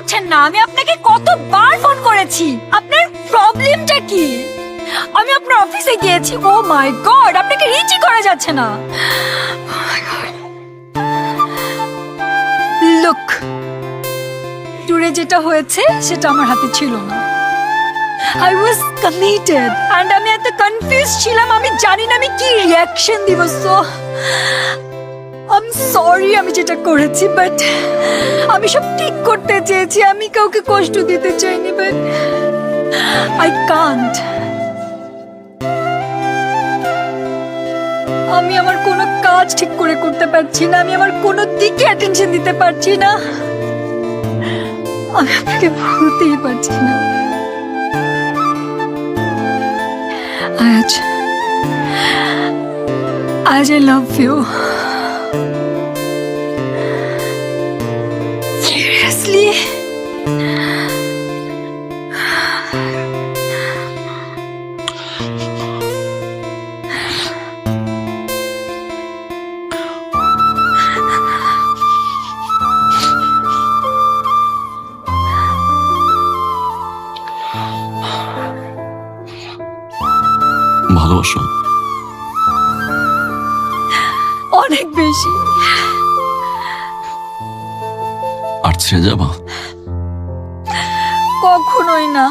করছেন না? আমি আপনাকে কতবার ফোন করেছি, আপনার প্রবলেমটা কি? আমি আপনার অফিসে গিয়েছি, ও মাই গড, আপনাকে রিচই করা যাচ্ছে না। লুক, ট্যুরে যেটা হয়েছে সেটা আমার হাতে ছিল না। I was committed and আমি এত কনফিউজ ছিলাম, আমি জানি না আমি কি রিঅ্যাকশন দিব। সো I'm sorry আমি যেটা করেছি, বাট আমি সব ঠিক করতে চেয়েছি, আমি কাউকে কষ্ট দিতে চাইনি, বাট I can't। আমি আমার কোনো কাজ ঠিক করে করতে পারছি না, আমি আমার কোনো দিকে অ্যাটেনশন দিতে পারছি না, আমি আপনাকে ভুলতেই পারছি না। আজ I love you. Seriously? ভালোবাসো? অনেক বেশি। আর ছেড়ে যাবা? কখনোই না।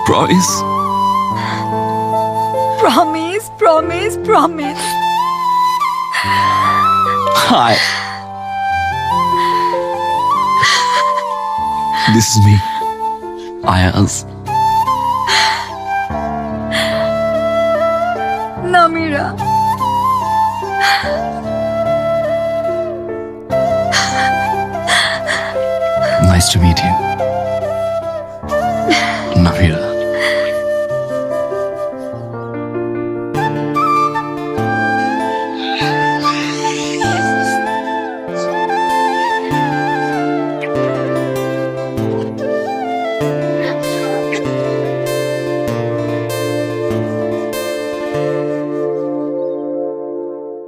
Promise? Promise, promise, promise. Hi, this is me, Ayaz. Namira. Nice to meet you, Navira.